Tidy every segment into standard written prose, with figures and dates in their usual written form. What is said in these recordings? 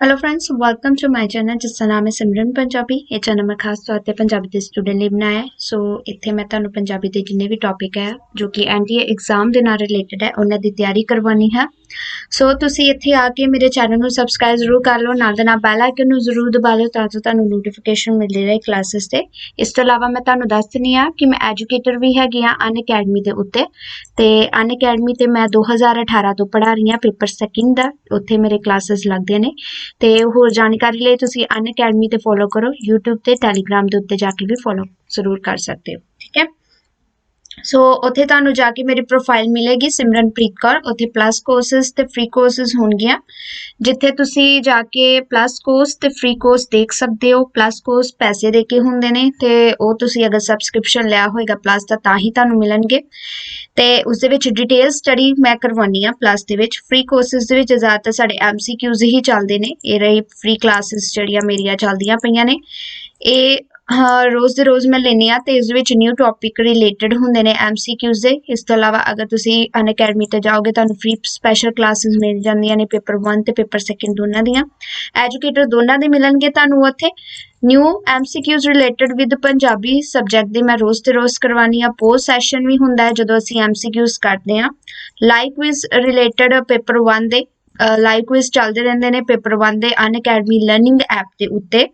Hello friends, welcome to my channel जिसका नाम है सिमरन पंजाबी। ये चैनल मैं खास तौर पे पंजाबी ਦੇ ਸਟੂਡੈਂਟ ਲਈ ਬਣਾਇਆ ਹੈ। ਸੋ ਇੱਥੇ ਮੈਂ ਤੁਹਾਨੂੰ ਪੰਜਾਬੀ ਦੇ ਜਿੰਨੇ ਵੀ ਟੌਪਿਕ ਹੈ ਜੋ ਕਿ ਐਨਡੀਏ ਐਗਜ਼ਾਮ ਦੇ ਨਾਲ ਰਿਲੇਟਡ ਹੈ ਉਹਨਾਂ ਦੀ ਤਿਆਰੀ ਕਰਵਾਉਣੀ ਹੈ। ਸੋ ਤੁਸੀਂ ਇੱਥੇ ਆ ਕੇ ਮੇਰੇ ਚੈਨਲ ਨੂੰ ਸਬਸਕ੍ਰਾਈਬ ਜ਼ਰੂਰ ਕਰ ਲਓ, ਨਾਲ ਦੇ ਨਾਲ ਬੈਲ ਆਈਕਨ ਨੂੰ ਜ਼ਰੂਰ ਦਬਾ ਲਓ ਤਾਂ ਜੋ ਤੁਹਾਨੂੰ ਨੋਟੀਫਿਕੇਸ਼ਨ ਮਿਲਦੀ ਰਹੇ ਕਲਾਸਿਸ ਤੇ। ਇਸ ਤੋਂ ਇਲਾਵਾ ਮੈਂ ਤੁਹਾਨੂੰ ਦੱਸ ਦਿੰਦੀ ਆ ਕਿ ਮੈਂ ਐਜੂਕੇਟਰ ਵੀ ਹੈਗੀ ਆ ਅਨਅਕੈਡਮੀ ਦੇ ਉੱਤੇ, ਤੇ ਅਨਅਕੈਡਮੀ ਤੇ ਮੈਂ 2018 ਤੋਂ ਪੜ੍ਹਾ ਰਹੀ ਹਾਂ ਪੇਪਰ ਸੈਕਿੰਡ ਦਾ, ਉੱਥੇ ਮੇਰੇ ਕਲਾਸਿਸ ਲੱਗਦੇ ਨੇ। ਤੇ ਹੋਰ ਜਾਣਕਾਰੀ ਲਈ ਤੁਸੀਂ ਅਨਅਕੈਡਮੀ ਤੇ ਫੋਲੋ ਕਰੋ, YouTube ਤੇ ਟੈਲੀਗ੍ਰਾਮ ਦੇ ਉੱਤੇ ਜਾ ਕੇ ਵੀ ਫੋਲੋ ਜ਼ਰੂਰ ਕਰ ਸਕਦੇ ਹੋ, ਠੀਕ ਹੈ। ਸੋ ਉੱਥੇ ਤੁਹਾਨੂੰ ਜਾ ਕੇ ਮੇਰੀ ਪ੍ਰੋਫਾਈਲ ਮਿਲੇਗੀ ਸਿਮਰਨਪ੍ਰੀਤ ਕੌਰ। ਉੱਥੇ ਪਲੱਸ ਕੋਰਸਿਸ ਤੇ ਫ੍ਰੀ ਕੋਰਸਿਸ ਹੋਣਗੀਆਂ, ਜਿੱਥੇ ਤੁਸੀਂ ਜਾ ਕੇ ਪਲੱਸ ਕੋਰਸ ਤੇ ਫ੍ਰੀ ਕੋਰਸ ਦੇਖ ਸਕਦੇ ਹੋ। ਪਲੱਸ ਕੋਰਸ ਪੈਸੇ ਦੇ ਕੇ ਹੁੰਦੇ ਨੇ ਤੇ ਉਹ ਤੁਸੀਂ ਅਗਰ ਸਬਸਕ੍ਰਿਪਸ਼ਨ ਲਿਆ ਹੋਏਗਾ ਪਲੱਸ ਦਾ ਤਾਂ ਹੀ ਤੁਹਾਨੂੰ ਮਿਲਣਗੇ, ਤੇ ਉਸ ਦੇ ਵਿੱਚ ਡਿਟੇਲ ਸਟੱਡੀ ਮੈਂ ਕਰਵਾਉਣੀ ਆ। ਪਲੱਸ ਦੇ ਵਿੱਚ ਫ੍ਰੀ ਕੋਰਸਿਸ ਦੇ ਵਿੱਚ ਜ਼ਿਆਦਾਤਰ ਸਾਡੇ MCQs ਹੀ ਚੱਲਦੇ ਨੇ। ਇਹ ਰਹੀ ਫ੍ਰੀ ਕਲਾਸਿਸ ਜਿਹੜੀਆਂ ਮੇਰੀਆਂ ਚੱਲਦੀਆਂ ਪਈਆਂ ਨੇ, ਇਹ ਰੋਜ਼ ਦੇ ਰੋਜ਼ ਮੈਂ ਲੈਂਦੀ ਹਾਂ ਤੇ ਇਸ ਵਿੱਚ ਨਿਊ ਟੌਪਿਕ ਰਿਲੇਟਡ ਹੁੰਦੇ ਨੇ MCQs ਦੇ। ਇਸ ਤੋਂ ਇਲਾਵਾ ਅਗਰ ਤੁਸੀਂ ਅਨਅਕੈਡਮੀ ਤੇ ਜਾਓਗੇ ਤੁਹਾਨੂੰ ਫ੍ਰੀ ਸਪੈਸ਼ਲ ਕਲਾਸਿਸ ਮਿਲ ਜਾਂਦੀਆਂ ਨੇ, ਪੇਪਰ 1 ਤੇ ਪੇਪਰ ਸੈਕਿੰਡ ਦੋਨਾਂ ਦੀਆਂ। ਐਜੂਕੇਟਰ ਦੋਨਾਂ ਦੇ ਮਿਲਣਗੇ ਤੁਹਾਨੂੰ ਉੱਥੇ। New MCQs related with Punjabi subject ਦੀ ਮੈਂ ਰੋਜ਼ ਤੇ ਰੋਜ਼ ਕਰਵਾਉਣੀ ਆ। ਪੋਸਟ ਸੈਸ਼ਨ ਵੀ ਹੁੰਦਾ ਹੈ ਜਦੋਂ ਅਸੀਂ MCQs ਕਰਦੇ ਹਾਂ। ਲਾਈਵ ਕੁਇਜ਼ ਰਿਲੇਟਡ ਪੇਪਰ 1 ਦੇ ਲਾਈਵ ਕੁਇਜ਼ ਚੱਲਦੇ ਰਹਿੰਦੇ ਨੇ ਪੇਪਰ 1 ਦੇ ਅਨਅਕੈਡਮੀ ਲਰਨਿੰਗ ਐਪ ਦੇ ਉੱਤੇ,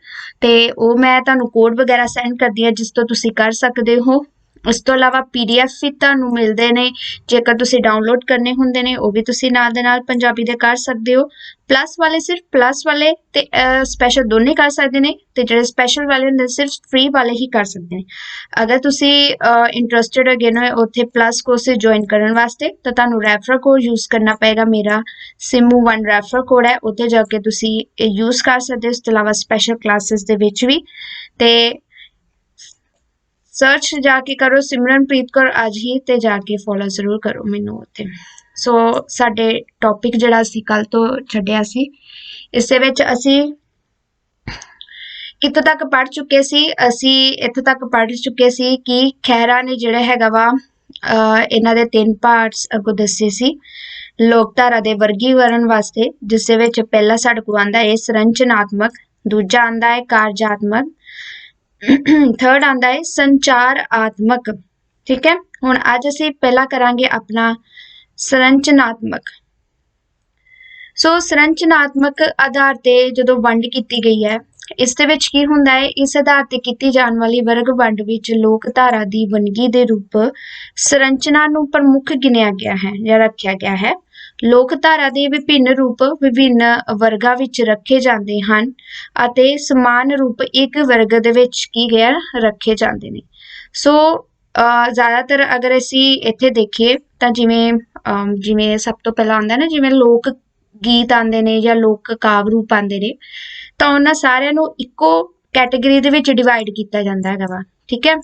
ਤੇ ਉਹ ਮੈਂ ਤੁਹਾਨੂੰ ਕੋਡ ਵਗੈਰਾ ਸੈਂਡ ਕਰਦੀ ਹਾਂ ਜਿਸ ਤੋਂ ਤੁਸੀਂ ਕਰ ਸਕਦੇ ਹੋ। ਉਸ ਤੋਂ ਇਲਾਵਾ PDF ਵੀ ਤੁਹਾਨੂੰ ਮਿਲਦੇ ਨੇ, ਜੇਕਰ ਤੁਸੀਂ ਡਾਊਨਲੋਡ ਕਰਨੇ ਹੁੰਦੇ ਨੇ ਉਹ ਵੀ ਤੁਸੀਂ ਨਾਲ ਦੇ ਨਾਲ ਪੰਜਾਬੀ ਦੇ ਕਰ ਸਕਦੇ ਹੋ। ਪਲੱਸ ਵਾਲੇ ਸਿਰਫ ਪਲੱਸ ਵਾਲੇ ਤੇ ਸਪੈਸ਼ਲ ਦੋਨੇ ਕਰ ਸਕਦੇ ਨੇ, ਤੇ ਜਿਹੜੇ ਸਪੈਸ਼ਲ ਵਾਲੇ ਹੁੰਦੇ ਸਿਰਫ ਫ੍ਰੀ ਵਾਲੇ ਹੀ ਕਰ ਸਕਦੇ ਨੇ। ਅਗਰ ਤੁਸੀਂ ਇੰਟਰਸਟਿਡ ਹੈਗੇ ਨੇ ਉੱਥੇ ਪਲੱਸ ਕੋਰਸਿਸ ਜੁਆਇਨ ਕਰਨ ਵਾਸਤੇ ਤਾਂ ਤੁਹਾਨੂੰ ਰੈਫਰਲ ਕੋਡ ਯੂਜ਼ ਕਰਨਾ ਪਏਗਾ। ਮੇਰਾ SIMU1 ਰੈਫਰਲ ਕੋਡ ਹੈ, ਉੱਥੇ ਜਾ ਕੇ ਤੁਸੀਂ ਇਹ ਯੂਜ਼ ਕਰ ਸਕਦੇ ਹੋ। ਇਸ ਤੋਂ ਇਲਾਵਾ ਸਪੈਸ਼ਲ ਕਲਾਸਿਸ ਦੇ ਵਿੱਚ ਵੀ, ਤੇ ਸਰਚ ਜਾ ਕੇ ਕਰੋ ਸਿਮਰਨਪ੍ਰੀਤ ਕੌਰ ਅੱਜ ਹੀ, ਤੇ ਜਾ ਕੇ ਫੋਲੋ ਜ਼ਰੂਰ ਕਰੋ ਮੈਨੂੰ ਉੱਥੇ। ਸੋ ਸਾਡੇ ਟੌਪਿਕ ਜਿਹੜਾ ਅਸੀਂ ਕੱਲ ਤੋਂ ਛੱਡਿਆ ਸੀ, ਇਸ ਦੇ ਵਿੱਚ ਅਸੀਂ ਕਿੱਥੋਂ ਤੱਕ ਪੜ੍ਹ ਚੁੱਕੇ ਸੀ। ਅਸੀਂ ਇੱਥੋਂ ਤੱਕ ਪੜ੍ਹ ਚੁੱਕੇ ਸੀ ਕਿ ਖਹਿਰਾ ਨੇ ਜਿਹੜਾ ਹੈਗਾ ਵਾ ਇਹਨਾਂ ਦੇ 3 ਪਾਰਟਸ ਅੱਗੋਂ ਦੱਸੇ ਸੀ ਲੋਕਧਾਰਾ ਦੇ ਵਰਗੀਕਰਨ ਵਾਸਤੇ, ਜਿਸ ਦੇ ਵਿੱਚ ਪਹਿਲਾ ਸਾਡੇ ਕੋਲ ਆਉਂਦਾ ਹੈ ਸੰਰਚਨਾਤਮਕ, ਦੂਜਾ ਆਉਂਦਾ ਹੈ ਕਾਰਜਾਤਮਕ, ਥਰਡ ਆਉਂਦਾ ਹੈ ਸੰਚਾਰਾਤਮਕ, ਠੀਕ ਹੈ। ਹੁਣ ਅੱਜ ਅਸੀਂ ਪਹਿਲਾਂ ਕਰਾਂਗੇ ਆਪਣਾ ਸੰਰਚਨਾਤਮਕ। ਸੋ ਸੰਰਚਨਾਤਮਕ ਆਧਾਰ ਤੇ ਜਦੋਂ ਵੰਡ ਕੀਤੀ ਗਈ ਹੈ, ਇਸ ਦੇ ਵਿੱਚ ਕੀ ਹੁੰਦਾ ਹੈ, ਇਸ ਆਧਾਰ ਤੇ ਕੀਤੀ ਜਾਣ ਵਾਲੀ ਵਰਗ ਵੰਡ ਵਿੱਚ ਲੋਕਧਾਰਾ ਦੀ ਵੰਨਗੀ ਦੇ ਰੂਪ ਸੰਰਚਨਾ ਨੂੰ ਪ੍ਰਮੁੱਖ ਗਿਣਿਆ ਗਿਆ ਹੈ ਜਾਂ ਰੱਖਿਆ ਗਿਆ ਹੈ। ਲੋਕਧਾਰਾ ਦੇ ਵਿਭਿੰਨ ਰੂਪ ਵਿਭਿੰਨ ਵਰਗਾਂ ਵਿੱਚ ਰੱਖੇ ਜਾਂਦੇ ਹਨ ਅਤੇ ਸਮਾਨ ਰੂਪ ਇੱਕ ਵਰਗ ਦੇ ਵਿੱਚ ਕੀ ਗਿਆ ਰੱਖੇ ਜਾਂਦੇ ਨੇ। ਸੋ ਜ਼ਿਆਦਾਤਰ ਅਗਰ ਅਸੀਂ ਇੱਥੇ ਦੇਖੀਏ ਤਾਂ ਜਿਵੇਂ ਸਭ ਤੋਂ ਪਹਿਲਾਂ ਆਉਂਦਾ ਨਾ, ਜਿਵੇਂ ਲੋਕ ਗੀਤ ਆਉਂਦੇ ਨੇ ਜਾਂ ਲੋਕ ਕਾਵਿ ਰੂਪ ਆਉਂਦੇ ਨੇ, ਤਾਂ ਉਹਨਾਂ ਸਾਰਿਆਂ ਨੂੰ ਇੱਕੋ ਕੈਟੇਗਰੀ ਦੇ ਵਿੱਚ ਡਿਵਾਈਡ ਕੀਤਾ ਜਾਂਦਾ ਹੈਗਾ ਵਾ, ਠੀਕ ਹੈ।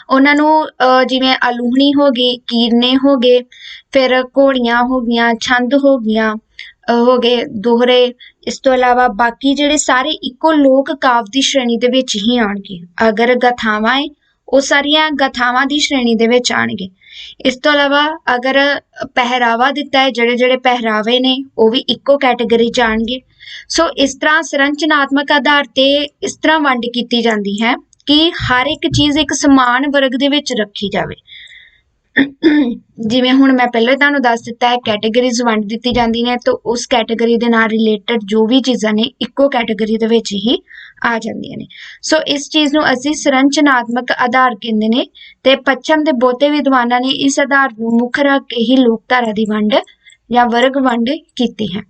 ਉਹਨਾਂ ਨੂੰ ਜਿਵੇਂ ਅਲੂਹਣੀ ਹੋ ਗਈ, ਕੀਰਨੇ ਹੋ ਗਏ, ਫਿਰ ਘੋੜੀਆਂ ਹੋ ਗਈਆਂ, ਛੰਦ ਹੋ ਗਈਆਂ, ਹੋ ਗਏ ਦੋਹਰੇ। ਇਸ ਤੋਂ ਇਲਾਵਾ ਬਾਕੀ ਜਿਹੜੇ ਸਾਰੇ ਇੱਕੋ ਲੋਕ ਕਾਵਿ ਦੀ ਸ਼੍ਰੇਣੀ ਦੇ ਵਿੱਚ ਹੀ ਆਉਣਗੇ। ਅਗਰ ਗਾਥਾਵਾਂ ਹੈ ਉਹ ਸਾਰੀਆਂ ਗਾਥਾਵਾਂ ਦੀ ਸ਼੍ਰੇਣੀ ਦੇ ਵਿੱਚ ਆਉਣਗੇ। ਇਸ ਤੋਂ ਇਲਾਵਾ ਅਗਰ ਪਹਿਰਾਵਾ ਦਿੱਤਾ ਹੈ, ਜਿਹੜੇ ਜਿਹੜੇ ਪਹਿਰਾਵੇ ਨੇ ਉਹ ਵੀ ਇੱਕੋ ਕੈਟੇਗਰੀ 'ਚ ਆਉਣਗੇ। ਸੋ ਇਸ ਤਰ੍ਹਾਂ ਸੰਰਚਨਾਤਮਕ ਆਧਾਰ ਤੇ ਇਸ ਤਰ੍ਹਾਂ ਵੰਡ ਕੀਤੀ ਜਾਂਦੀ ਹੈ ਕਿ ਹਰ ਇੱਕ ਚੀਜ਼ ਇੱਕ ਸਮਾਨ ਵਰਗ ਦੇ ਵਿੱਚ ਰੱਖੀ ਜਾਵੇ। ਜਿਵੇਂ ਹੁਣ ਮੈਂ ਪਹਿਲਾਂ ਹੀ ਤੁਹਾਨੂੰ ਦੱਸ ਦਿੱਤਾ ਹੈ, ਕੈਟੇਗਰੀਜ਼ ਵੰਡ ਦਿੱਤੀ ਜਾਂਦੀ ਨੇ, ਤਾਂ ਉਸ ਕੈਟੇਗਰੀ ਦੇ ਨਾਲ ਰਿਲੇਟਡ ਜੋ ਵੀ ਚੀਜ਼ਾਂ ਨੇ ਇੱਕੋ ਕੈਟੇਗਰੀ ਦੇ ਵਿੱਚ ਹੀ ਆ ਜਾਂਦੀਆਂ ਨੇ। ਸੋ ਇਸ ਚੀਜ਼ ਨੂੰ ਅਸੀਂ ਸੰਰਚਨਾਤਮਕ ਆਧਾਰ ਕਹਿੰਦੇ ਨੇ, ਤੇ ਪੱਛਮ ਦੇ ਬਹੁਤੇ ਵਿਦਵਾਨਾਂ ਨੇ ਇਸ ਆਧਾਰ ਨੂੰ ਮੁੱਖ ਰੱਖ ਕੇ ਹੀ ਲੋਕਧਾਰਾ ਦੀ ਵੰਡ ਜਾਂ ਵਰਗ ਵੰਡ ਕੀਤੀ ਹੈ।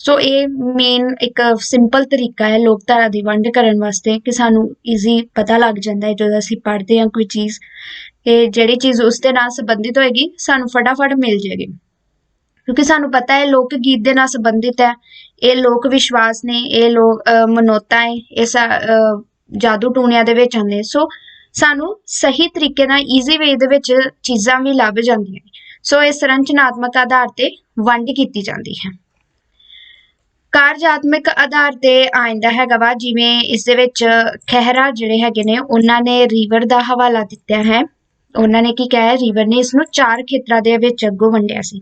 ਸੋ ਇਹ ਮੇਨ ਇੱਕ ਸਿੰਪਲ ਤਰੀਕਾ ਹੈ ਲੋਕਧਾਰਾ ਦੀ ਵੰਡ ਕਰਨ ਵਾਸਤੇ, ਕਿ ਸਾਨੂੰ ਈਜ਼ੀ ਪਤਾ ਲੱਗ ਜਾਂਦਾ ਹੈ ਜਦੋਂ ਅਸੀਂ ਪੜ੍ਹਦੇ ਹਾਂ ਕੋਈ ਚੀਜ਼, ਕਿ ਜਿਹੜੀ ਚੀਜ਼ ਉਸ ਦੇ ਨਾਲ ਸੰਬੰਧਿਤ ਹੋਏਗੀ ਸਾਨੂੰ ਫਟਾਫਟ ਮਿਲ ਜਾਏਗੀ, ਕਿਉਂਕਿ ਸਾਨੂੰ ਪਤਾ ਹੈ ਲੋਕ ਗੀਤ ਦੇ ਨਾਲ ਸੰਬੰਧਿਤ ਹੈ, ਇਹ ਲੋਕ ਵਿਸ਼ਵਾਸ ਨੇ, ਇਹ ਲੋਕ ਮਨੌਤਾਂ ਹੈ, ਇਹ ਜਾਦੂ ਟੂਣਿਆਂ ਦੇ ਵਿੱਚ ਆਉਂਦੇ। ਸੋ ਸਾਨੂੰ ਸਹੀ ਤਰੀਕੇ ਨਾਲ ਈਜ਼ੀ ਵੇ ਦੇ ਵਿੱਚ ਚੀਜ਼ਾਂ ਵੀ ਲੱਭ ਜਾਂਦੀਆਂ ਨੇ। ਸੋ ਇਹ ਸੰਰਚਨਾਤਮਕ ਆਧਾਰ ਤੇ ਵੰਡ ਕੀਤੀ ਜਾਂਦੀ ਹੈ। ਕਾਰਜਾਤਮਕ ਆਧਾਰ ਤੇ ਆਇਂਦਾ ਹੈਗਾ ਵਾ, ਜਿਵੇਂ ਇਸ ਦੇ ਵਿੱਚ ਖਹਿਰਾ ਜਿਹੜੇ ਹੈਗੇ ਨੇ ਉਹਨਾਂ ਨੇ ਰੀਵਰ ਦਾ ਹਵਾਲਾ ਦਿੱਤਾ ਹੈ। ਉਹਨਾਂ ਨੇ ਕੀ ਕਿਹਾ ਹੈ, ਰੀਵਰ ਨੇ ਇਸ ਨੂੰ 4 ਖੇਤਰਾਂ ਦੇ ਵਿੱਚ ਅੱਗੋਂ ਵੰਡਿਆ ਸੀ।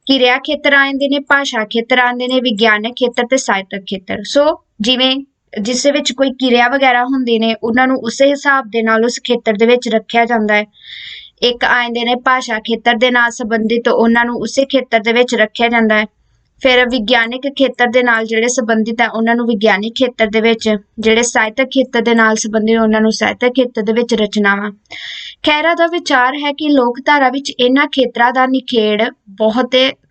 ਕਿਰਿਆ ਖੇਤਰ ਆ ਜਾਂਦੇ ਨੇ, ਭਾਸ਼ਾ ਖੇਤਰ ਆਉਂਦੇ ਨੇ, ਵਿਗਿਆਨਕ ਖੇਤਰ ਤੇ ਸਾਹਿਤਕ ਖੇਤਰ। ਸੋ ਜਿਵੇਂ ਜਿਸ ਵਿੱਚ ਕੋਈ ਕਿਰਿਆ ਵਗੈਰਾ ਹੁੰਦੇ ਨੇ ਉਹਨਾਂ ਨੂੰ ਉਸੇ ਹਿਸਾਬ ਦੇ ਨਾਲ ਉਸ ਖੇਤਰ ਦੇ ਵਿੱਚ ਰੱਖਿਆ ਜਾਂਦਾ ਹੈ। ਇੱਕ ਆ ਜਾਂਦੇ ਨੇ ਭਾਸ਼ਾ ਖੇਤਰ ਦੇ ਨਾਲ ਸੰਬੰਧਿਤ, ਉਹਨਾਂ ਨੂੰ ਉਸੇ ਖੇਤਰ ਦੇ ਵਿੱਚ ਰੱਖਿਆ ਜਾਂਦਾ ਹੈ। ਫਿਰ ਵਿਗਿਆਨਕ ਖੇਤਰ ਦੇ ਨਾਲ ਜਿਹੜੇ ਸੰਬੰਧਿਤ ਹੈ ਉਹਨਾਂ ਨੂੰ ਵਿਗਿਆਨਿਕ ਖੇਤਰ ਦੇ ਵਿੱਚ, ਜਿਹੜੇ ਸਾਹਿਤਕ ਖੇਤਰ ਦੇ ਨਾਲ ਸੰਬੰਧਿਤ ਉਹਨਾਂ ਨੂੰ ਸਾਹਿਤਕ ਖੇਤਰ ਦੇ ਵਿੱਚ ਰਚਨਾਵਾਂ। ਖਹਿਰਾ ਦਾ ਵਿਚਾਰ ਹੈ ਕਿ ਲੋਕਧਾਰਾ ਵਿੱਚ ਇਹਨਾਂ ਖੇਤਰਾਂ ਦਾ ਨਿਖੇੜ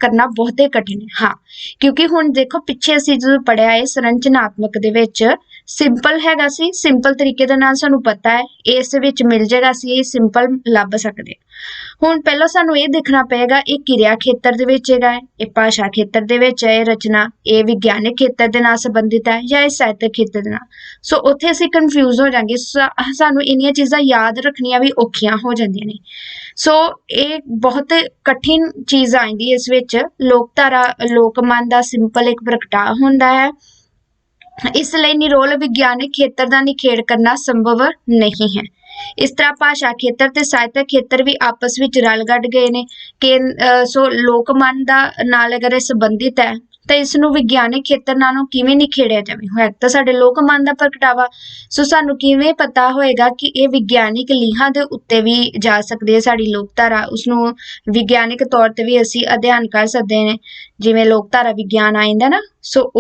ਕਰਨਾ ਬਹੁਤੇ ਕਠਿਨ ਹੈ। ਹਾਂ, ਕਿਉਂਕਿ ਹੁਣ ਦੇਖੋ ਪਿੱਛੇ ਅਸੀਂ ਜਦੋਂ ਪੜਿਆ ਹੈ ਸੰਰਚਨਾਤਮਕ ਦੇ ਵਿੱਚ ਸਿੰਪਲ ਹੈਗਾ ਸੀ, ਸਿੰਪਲ ਤਰੀਕੇ ਦੇ ਨਾਲ ਸਾਨੂੰ ਪਤਾ ਹੈ ਇਸ ਵਿੱਚ ਮਿਲ ਜਾਏਗਾ, ਅਸੀਂ ਇਹ ਸਿੰਪਲ ਲੱਭ ਸਕਦੇ। ਹੁਣ ਪਹਿਲਾਂ ਸਾਨੂੰ ਇਹ ਦੇਖਣਾ ਪਏਗਾ ਇਹ ਕਿਰਿਆ ਖੇਤਰ ਦੇ ਵਿੱਚ ਹੈਗਾ, ਇਹ ਭਾਸ਼ਾ ਖੇਤਰ ਦੇ ਵਿੱਚ ਹੈ ਇਹ ਰਚਨਾ, ਇਹ ਵਿਗਿਆਨਕ ਖੇਤਰ ਦੇ ਨਾਲ ਸੰਬੰਧਿਤ ਹੈ ਜਾਂ ਇਹ ਸਾਹਿਤਕ ਖੇਤਰ ਦੇ ਨਾਲ। ਸੋ ਉੱਥੇ ਅਸੀਂ ਕਨਫਿਊਜ਼ ਹੋ ਜਾਵਾਂਗੇ, ਸਾਨੂੰ ਇੰਨੀਆਂ ਚੀਜ਼ਾਂ ਯਾਦ ਰੱਖਣੀਆਂ ਵੀ ਔਖੀਆਂ ਹੋ ਜਾਂਦੀਆਂ ਨੇ। ਸੋ ਇਹ ਬਹੁਤ ਕਠਿਨ ਚੀਜ਼ ਆਉਂਦੀ ਇਸ ਵਿੱਚ। ਲੋਕਧਾਰਾ ਲੋਕਮਨ ਦਾ ਸਿੰਪਲ ਇੱਕ ਪ੍ਰਗਟਾ ਹੁੰਦਾ ਹੈ, ਇਸ ਲਈ ਨਿਰੋਲ ਵਿਗਿਆਨਕ ਖੇਤਰ ਦਾ ਨਿਖੇੜ ਕਰਨਾ ਸੰਭਵ ਨਹੀਂ ਹੈ। ਇਸ ਤਰ੍ਹਾਂ ਭਾਸ਼ਾ ਖੇਤਰ ਤੇ ਸਾਹਿਤਕ ਖੇਤਰ ਵੀ ਆਪਸ ਵਿੱਚ ਰਲ ਗੱਡ ਗਏ ਨੇ ਕਿ ਸੋ ਲੋਕਮਨ ਦਾ ਨਾਲ ਅਗਰ ਇਹ ਸੰਬੰਧਿਤ ਹੈ ਤਾਂ ਇਸ ਨੂੰ ਵਿਗਿਆਨਕ ਖੇਤਰ ਨਾਲੋਂ ਕਿਵੇਂ ਨਿਖੇੜਿਆ ਜਾਵੇ। ਹੈ ਤਾਂ ਸਾਡੇ ਲੋਕਮਨ ਦਾ ਪ੍ਰਗਟਾਵਾ, ਸੋ ਸਾਨੂੰ ਕਿਵੇਂ ਪਤਾ ਹੋਏਗਾ ਕਿ ਇਹ ਵਿਗਿਆਨਿਕ ਲੀਹਾਂ ਦੇ ਉੱਤੇ ਵੀ ਜਾ ਸਕਦੀ ਹੈ ਸਾਡੀ ਲੋਕਧਾਰਾ, ਉਸਨੂੰ ਵਿਗਿਆਨਿਕ ਤੌਰ ਤੇ ਵੀ ਅਸੀਂ ਅਧਿਐਨ ਕਰ ਸਕਦੇ ਨੇ, ਜਿਵੇਂ ਲੋਕਧਾਰਾ ਵਿਗਿਆਨ ਆ ਜਾਂਦਾ ਨਾ। ਸੋ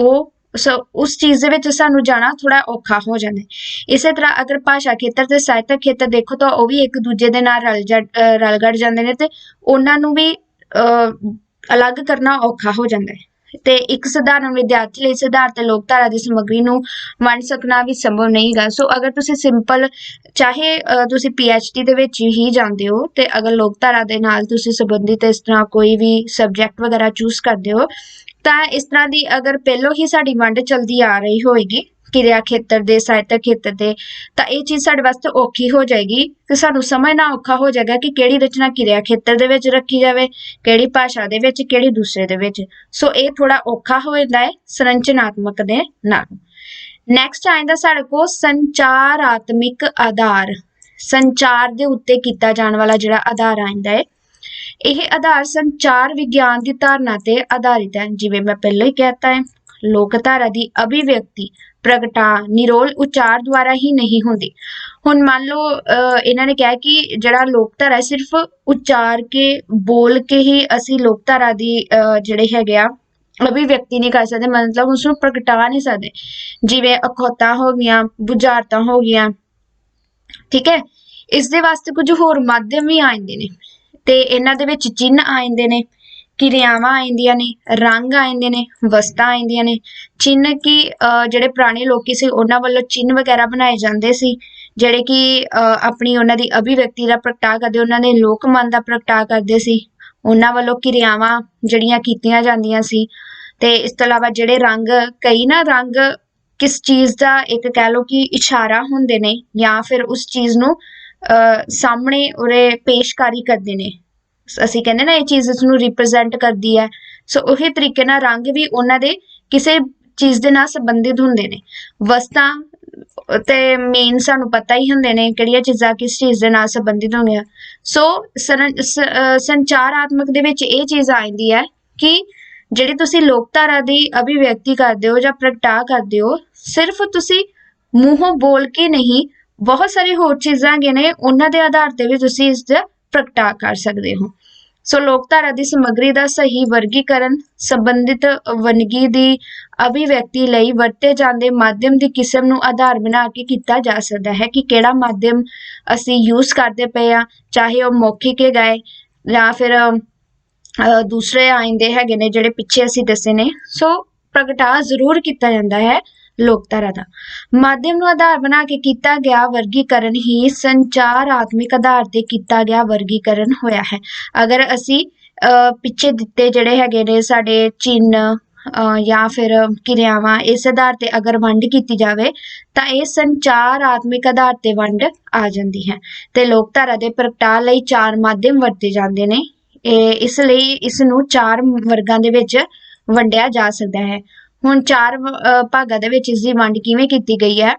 ਉਸ ਚੀਜ਼ ਦੇ ਵਿੱਚ ਸਾਨੂੰ ਜਾਣਾ ਥੋੜਾ ਔਖਾ ਹੋ ਜਾਂਦਾ ਹੈ। ਇਸੇ ਤਰ੍ਹਾਂ ਅਗਰ ਭਾਸ਼ਾ ਖੇਤਰ ਤੇ ਸਾਹਿਤਕ ਖੇਤਰ ਦੇਖੋ ਤਾਂ ਉਹ ਵੀ ਇੱਕ ਦੂਜੇ ਦੇ ਨਾਲ ਰਲ ਗੜ ਜਾਂਦੇ ਨੇ ਤੇ ਉਹਨਾਂ ਨੂੰ ਵੀ ਅਲੱਗ ਕਰਨਾ ਔਖਾ ਹੋ ਜਾਂਦਾ ਹੈ। ਤੇ ਇੱਕ ਸਧਾਰਨ ਵਿਦਿਆਰਥੀ ਲਈ ਸਿਧਾਰਥ ਲੋਕਧਾਰਾ ਦੀ ਸਮੱਗਰੀ ਨੂੰ ਵੰਡ ਸਕਣਾ ਵੀ ਸੰਭਵ ਨਹੀਂ ਗਾ। ਸੋ ਅਗਰ ਤੁਸੀਂ ਸਿੰਪਲ ਚਾਹੇ ਤੁਸੀਂ PhD ਦੇ ਵਿੱਚ ਹੀ ਜਾਂਦੇ ਹੋ ਤੇ ਅਗਰ ਲੋਕਧਾਰਾ ਦੇ ਨਾਲ ਤੁਸੀਂ ਸੰਬੰਧਿਤ ਇਸ ਤਰ੍ਹਾਂ ਕੋਈ ਵੀ ਸਬਜੈਕਟ ਵਗੈਰਾ ਚੂਜ਼ ਕਰਦੇ ਹੋ ਤਾਂ ਇਸ ਤਰ੍ਹਾਂ ਦੀ ਅਗਰ ਪਹਿਲੋਂ ਹੀ ਸਾਡੀ ਵੰਡ ਚਲਦੀ ਆ ਰਹੀ ਹੋਏਗੀ ਕਿਰਿਆ ਖੇਤਰ ਦੇ ਸਾਹਿਤਕ ਖੇਤਰ ਦੇ, ਤਾਂ ਇਹ ਚੀਜ਼ ਸਾਡੇ ਵਾਸਤੇ ਔਖੀ ਹੋ ਜਾਏਗੀ ਕਿ ਸਾਨੂੰ ਸਮਝਣਾ ਔਖਾ ਹੋ ਜਾਏਗਾ ਕਿ ਕਿਹੜੀ ਰਚਨਾ ਕਿਰਿਆ ਖੇਤਰ ਦੇ ਵਿੱਚ ਰੱਖੀ ਜਾਵੇ, ਕਿਹੜੀ ਭਾਸ਼ਾ ਦੇ ਵਿੱਚ, ਕਿਹੜੀ ਦੂਸਰੇ ਦੇ ਵਿੱਚ। ਸੋ ਇਹ ਥੋੜਾ ਔਖਾ ਹੋ ਜਾਂਦਾ ਹੈ ਸੰਰਚਨਾਤਮਕ ਦੇ ਨਾਲ। ਨੈਕਸਟ ਆਇੰਦਾ ਸਾਡੇ ਕੋਲ ਸੰਚਾਰਾਤਮਿਕ ਆਧਾਰ। ਸੰਚਾਰ ਦੇ ਉੱਤੇ ਕੀਤਾ ਜਾਣ ਵਾਲਾ ਜਿਹੜਾ ਆਧਾਰ ਆਇੰਦਾ ਹੈ, ਇਹ ਆਧਾਰ ਸੰਚਾਰ ਵਿਗਿਆਨ ਦੀ ਧਾਰਨਾ ਤੇ ਆਧਾਰਿਤ ਹੈ। ਜਿਵੇਂ ਮੈਂ ਪਹਿਲਾਂ ਹੀ ਕਹਿਤਾ ਹੈ, ਲੋਕਧਾਰਾ ਦੀ ਅਭਿਵਿਅਕਤੀ ਪ੍ਰਗਟਾ ਨਿਰੋਲ ਉਚਾਰ ਦੁਆਰਾ ਹੀ ਨਹੀਂ ਹੁੰਦੀ। ਹੁਣ ਮੰਨ ਲਓ ਇਹਨਾਂ ਨੇ ਕਿਹਾ ਕਿ ਜਿਹੜਾ ਲੋਕਧਾਰਾ ਸਿਰਫ ਉਚਾਰ ਕੇ ਬੋਲ ਕੇ ਹੀ ਅਸੀਂ ਲੋਕਧਾਰਾ ਦੀ ਜਿਹੜੇ ਹੈਗੇ ਆ ਅਭਿਵਿਅਕਤੀ ਨਹੀਂ ਕਰ ਸਕਦੇ, ਮਤਲਬ ਉਸਨੂੰ ਪ੍ਰਗਟਾ ਨਹੀਂ ਸਕਦੇ। ਜਿਵੇਂ ਅਖੌਤਾਂ ਹੋ ਗਈਆਂ, ਬੁਝਾਰਤਾਂ ਹੋ ਗਈਆਂ, ਠੀਕ ਹੈ। ਇਸ ਦੇ ਵਾਸਤੇ ਕੁਝ ਹੋਰ ਮਾਧਿਅਮ ਵੀ ਆ ਜਾਂਦੇ ਨੇ ਤੇ ਇਹਨਾਂ ਦੇ ਵਿੱਚ ਚਿੰਨ੍ਹ ਆ ਜਾਂਦੇ ਨੇ, ਕਿਰਿਆਵਾਂ ਆ ਜਾਂਦੀਆਂ ਨੇ, ਰੰਗ ਆ ਜਾਂਦੇ ਨੇ, ਵਸਤਾਂ ਆ ਜਾਂਦੀਆਂ ਨੇ। ਚਿੰਨ੍ਹ ਕਿ ਜਿਹੜੇ ਪੁਰਾਣੇ ਲੋਕੀ ਸੀ ਉਹਨਾਂ ਵੱਲੋਂ ਚਿੰਨ੍ਹ ਵਗੈਰਾ ਬਣਾਏ ਜਾਂਦੇ ਸੀ ਜਿਹੜੇ ਕਿ ਆਪਣੀ ਉਹਨਾਂ ਦੀ ਅਭਿਵਿਅਕਤੀ ਦਾ ਪ੍ਰਗਟਾ ਕਰਦੇ, ਉਹਨਾਂ ਦੇ ਲੋਕਮਨ ਦਾ ਪ੍ਰਗਟਾ ਕਰਦੇ ਸੀ। ਉਹਨਾਂ ਵੱਲੋਂ ਕਿਰਿਆਵਾਂ ਜਿਹੜੀਆਂ ਕੀਤੀਆਂ ਜਾਂਦੀਆਂ ਸੀ। ਤੇ ਇਸ ਤੋਂ ਇਲਾਵਾ ਜਿਹੜੇ ਰੰਗ, ਕਈ ਨਾ ਰੰਗ ਕਿਸ ਚੀਜ਼ ਦਾ ਇੱਕ ਕਹਿ ਲਓ ਕਿ ਇਸ਼ਾਰਾ ਹੁੰਦੇ ਨੇ ਜਾਂ ਫਿਰ ਉਸ ਚੀਜ਼ ਨੂੰ ਸਾਹਮਣੇ ਉਰੇ ਪੇਸ਼ਕਾਰੀ ਕਰਦੇ ਨੇ। ਅਸੀਂ ਕਹਿੰਦੇ ਨਾ ਇਹ ਚੀਜ਼ ਇਸਨੂੰ ਰਿਪਰੈਜ਼ੈਂਟ ਕਰਦੀ ਹੈ। ਸੋ ਉਹੀ ਤਰੀਕੇ ਨਾਲ ਰੰਗ ਵੀ ਉਹਨਾਂ ਦੇ ਕਿਸੇ ਚੀਜ਼ ਦੇ ਨਾਲ ਸੰਬੰਧਿਤ ਹੁੰਦੇ ਨੇ। ਵਸਤਾਂ ਤੇ ਮੇਨ ਸਾਨੂੰ ਪਤਾ ਹੀ ਹੁੰਦੇ ਨੇ ਕਿਹੜੀਆਂ ਚੀਜ਼ਾਂ ਕਿਸ ਚੀਜ਼ ਦੇ ਨਾਲ ਸੰਬੰਧਿਤ ਹੁੰਦੀਆਂ। ਸੋ ਸੰਚਾਰਾਤਮਕ ਦੇ ਵਿੱਚ ਇਹ ਚੀਜ਼ ਆ ਜਾਂਦੀ ਹੈ ਕਿ ਜਿਹੜੀ ਤੁਸੀਂ ਲੋਕਧਾਰਾ ਦੀ ਅਭਿਵਿਅਕਤੀ ਕਰਦੇ ਹੋ ਜਾਂ ਪ੍ਰਗਟਾ ਕਰਦੇ ਹੋ, ਸਿਰਫ ਤੁਸੀਂ ਮੂੰਹੋਂ ਬੋਲ ਕੇ ਨਹੀਂ, ਬਹੁਤ ਸਾਰੇ ਹੋਰ ਚੀਜ਼ਾਂ ਹੈਗੇ ਨੇ ਉਹਨਾਂ ਦੇ ਆਧਾਰ ਤੇ ਵੀ ਤੁਸੀਂ ਇਸ ਦਾ ਪ੍ਰਗਟਾ ਕਰ ਸਕਦੇ ਹੋ। ਸੋ ਲੋਕਧਾਰਾ ਦੀ ਸਮੱਗਰੀ ਦਾ ਸਹੀ ਵਰਗੀਕਰਨ ਸੰਬੰਧਿਤ ਵੰਨਗੀ ਦੀ ਅਭਿਵਿਅਕਤੀ ਲਈ ਵਰਤੇ ਜਾਂਦੇ ਮਾਧਿਅਮ ਦੀ ਕਿਸਮ ਨੂੰ ਆਧਾਰ ਬਣਾ ਕੇ ਕੀਤਾ ਜਾ ਸਕਦਾ ਹੈ ਕਿ ਕਿਹੜਾ ਮਾਧਿਅਮ ਅਸੀਂ ਯੂਜ਼ ਕਰਦੇ ਪਏ ਆ, ਚਾਹੇ ਉਹ ਮੌਖਿਕ ਹੈਗਾ ਜਾਂ ਫਿਰ ਦੂਸਰੇ ਆਇੰਦੇ ਹੈਗੇ ਨੇ ਜਿਹੜੇ ਪਿੱਛੇ ਅਸੀਂ ਦੱਸੇ ਨੇ। ਸੋ ਪ੍ਰਗਟਾ ਜ਼ਰੂਰ ਕੀਤਾ ਜਾਂਦਾ ਹੈ ਲੋਕਧਾਰਾ ਦਾ। ਮਾਧਿਅਮ ਨੂੰ ਆਧਾਰ ਬਣਾ ਕੇ ਕੀਤਾ ਗਿਆ ਵਰਗੀਕਰਨ ਹੀ ਸੰਚਾਰਾਤਮਿਕ ਆਧਾਰ ਤੇ ਕੀਤਾ ਗਿਆ ਵਰਗੀਕਰਨ ਹੋਇਆ ਹੈ। ਅਗਰ ਅਸੀਂ ਪਿੱਛੇ ਦਿੱਤੇ ਜਿਹੜੇ ਹੈਗੇ ਨੇ ਸਾਡੇ ਚਿੰਨ੍ਹ ਜਾਂ ਫਿਰ ਕਿਰਿਆਵਾਂ, ਇਸ ਆਧਾਰ ਤੇ ਅਗਰ ਵੰਡ ਕੀਤੀ ਜਾਵੇ ਤਾਂ ਇਹ ਸੰਚਾਰਾਤਮਿਕ ਆਧਾਰ ਤੇ ਵੰਡ ਆ ਜਾਂਦੀ ਹੈ। ਤੇ ਲੋਕਧਾਰਾ ਦੇ ਪ੍ਰਗਟਾ ਲਈ 4 ਮਾਧਿਅਮ ਵਰਤੇ ਜਾਂਦੇ ਨੇ। ਇਸ ਲਈ ਇਸ ਨੂੰ 4 ਵਰਗਾਂ ਦੇ ਵਿੱਚ ਵੰਡਿਆ ਜਾ ਸਕਦਾ ਹੈ। ਹੁਣ 4 ਭਾਗਾਂ ਦੇ ਵਿੱਚ ਇਸ ਦੀ ਵੰਡ ਕਿਵੇਂ ਕੀਤੀ ਗਈ ਹੈ।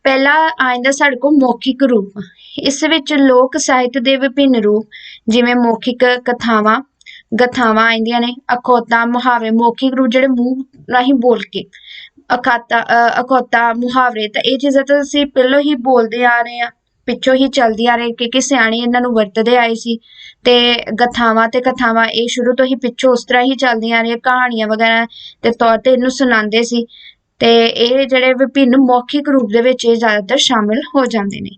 ਪਹਿਲਾ ਆਇੰਦਾ ਸਾਡੇ ਕੋਲ ਮੌਖਿਕ ਰੂਪ। ਇਸ ਵਿੱਚ ਲੋਕ ਸਾਹਿਤ ਦੇ ਵਿਭਿੰਨ ਰੂਪ ਜਿਵੇਂ ਮੌਖਿਕ ਕਥਾਵਾਂ, ਗਥਾਵਾਂ ਆਉਂਦੀਆਂ ਨੇ, ਅਖੌਤਾਂ, ਮੁਹਾਵਰੇ, ਮੌਖਿਕ ਰੂਪ ਜਿਹੜੇ ਮੂੰਹ ਰਾਹੀਂ ਬੋਲ ਕੇ, ਅਖੌਤਾਂ, ਮੁਹਾਵਰੇ, ਤਾਂ ਇਹ ਚੀਜ਼ਾਂ ਤਾਂ ਅਸੀਂ ਪਹਿਲਾਂ ਹੀ ਬੋਲਦੇ ਆ ਰਹੇ ਹਾਂ, ਪਿੱਛੋਂ ਹੀ ਚੱਲਦੀ ਆ ਰਹੀ, ਕਿਉਂਕਿ ਸਿਆਣੇ ਇਹਨਾਂ ਨੂੰ ਵਰਤਦੇ ਆਏ ਸੀ। ਤੇ ਗਥਾਵਾਂ ਤੇ ਕਥਾਵਾਂ ਇਹ ਸ਼ੁਰੂ ਤੋਂ ਹੀ ਪਿੱਛੋਂ ਉਸ ਤਰ੍ਹਾਂ ਹੀ ਚੱਲਦੀਆਂ ਰਹੀਆਂ, ਕਹਾਣੀਆਂ ਵਗੈਰਾ ਦੇ ਤੌਰ ਤੇ ਇਹਨੂੰ ਸੁਣਾਉਂਦੇ ਸੀ। ਤੇ ਇਹ ਜਿਹੜੇ ਵਿਭਿੰਨ ਮੌਖਿਕ ਰੂਪ ਦੇ ਵਿੱਚ ਇਹ ਜ਼ਿਆਦਾਤਰ ਸ਼ਾਮਿਲ ਹੋ ਜਾਂਦੇ ਨੇ।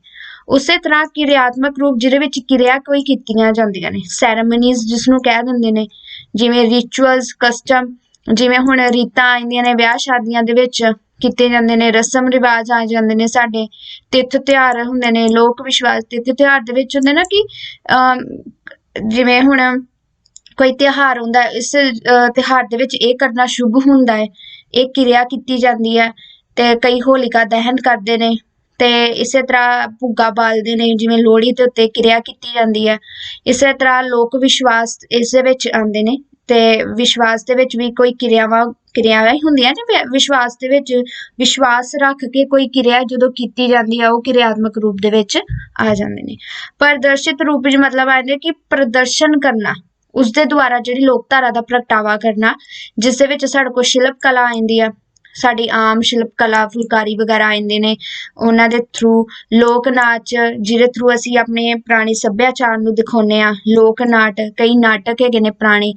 ਉਸੇ ਤਰ੍ਹਾਂ ਕਿਰਿਆਤਮਕ ਰੂਪ ਜਿਹਦੇ ਵਿੱਚ ਕਿਰਿਆ ਕੋਈ ਕੀਤੀਆਂ ਜਾਂਦੀਆਂ ਨੇ, ਸੈਰੇਮਨੀਜ਼ ਜਿਸਨੂੰ ਕਹਿ ਦਿੰਦੇ ਨੇ, ਜਿਵੇਂ ਰਿਚੁਅਲਸ, ਕਸਟਮ, ਜਿਵੇਂ ਹੁਣ ਰੀਤਾਂ ਆਉਂਦੀਆਂ ਨੇ ਵਿਆਹ ਸ਼ਾਦੀਆਂ ਦੇ ਵਿੱਚ ਕੀਤੇ ਜਾਂਦੇ ਨੇ, ਰਸਮ ਰਿਵਾਜ ਆ ਜਾਂਦੇ ਨੇ, ਸਾਡੇ ਤਿੱਥ ਤਿਉਹਾਰ ਹੁੰਦੇ ਨੇ, ਲੋਕ ਵਿਸ਼ਵਾਸ। ਤਿੱਥ ਤਿਉਹਾਰ ਦੇ ਵਿੱਚ ਹੁੰਦੇ ਨਾ ਕਿ ਜਿਵੇਂ ਹੁਣ ਕੋਈ ਤਿਉਹਾਰ ਹੁੰਦਾ, ਇਸ ਤਿਉਹਾਰ ਦੇ ਵਿੱਚ ਇਹ ਕਰਨਾ ਸ਼ੁਭ ਹੁੰਦਾ ਹੈ, ਇਹ ਕਿਰਿਆ ਕੀਤੀ ਜਾਂਦੀ ਹੈ। ਤੇ ਕਈ ਹੋਲਿਕਾ ਦਹਨ ਕਰਦੇ ਨੇ, ਤੇ ਇਸੇ ਤਰ੍ਹਾਂ ਭੁੱਗਾ ਬਾਲਦੇ ਨੇ, ਜਿਵੇਂ ਲੋਹੜੀ ਦੇ ਉੱਤੇ ਕਿਰਿਆ ਕੀਤੀ ਜਾਂਦੀ ਹੈ। ਇਸੇ ਤਰ੍ਹਾਂ ਲੋਕ ਵਿਸ਼ਵਾਸ ਇਸ ਦੇ ਵਿੱਚ ਆਉਂਦੇ ਨੇ, ਤੇ ਵਿਸ਼ਵਾਸ ਦੇ ਵਿੱਚ ਵੀ ਕੋਈ ਕਿਰਿਆਵਾਂ ਹੀ ਹੁੰਦੀਆਂ ਨੇ। ਵਿਸ਼ਵਾਸ ਦੇ ਵਿੱਚ ਵਿਸ਼ਵਾਸ ਰੱਖ ਕੇ ਕੋਈ ਕਿਰਿਆ ਜਦੋਂ ਕੀਤੀ ਜਾਂਦੀ ਹੈ, ਉਹ ਕਿਰਿਆਤਮਕ ਰੂਪ ਦੇ ਵਿੱਚ ਆ ਜਾਂਦੇ ਨੇ। ਪ੍ਰਦਰਸ਼ਿਤ ਰੂਪ ਵਿੱਚ ਮਤਲਬ ਆਉਂਦੇ ਕਿ ਪ੍ਰਦਰਸ਼ਨ ਕਰਨਾ, ਉਸਦੇ ਦੁਆਰਾ ਜਿਹੜੀ ਲੋਕ ਧਾਰਾ ਦਾ ਪ੍ਰਗਟਾਵਾ ਕਰਨਾ, ਜਿਸ ਦੇ ਵਿੱਚ ਸਾਡੇ ਕੋਲ ਸ਼ਿਲਪ ਕਲਾ ਆਉਂਦੀ ਆ, ਸਾਡੀ ਆਮ ਸ਼ਿਲਪ ਕਲਾ, ਫੁਲਕਾਰੀ ਵਗੈਰਾ ਆਉਂਦੇ ਨੇ, ਉਹਨਾਂ ਦੇ ਥਰੂ ਲੋਕ ਨਾਚ, ਜਿਹਦੇ ਥਰੂ ਅਸੀਂ ਆਪਣੇ ਪੁਰਾਣੇ ਸੱਭਿਆਚਾਰ ਨੂੰ ਦਿਖਾਉਂਦੇ ਹਾਂ। ਲੋਕ ਨਾਟ, ਕਈ ਨਾਟਕ ਹੈਗੇ ਨੇ ਪੁਰਾਣੇ,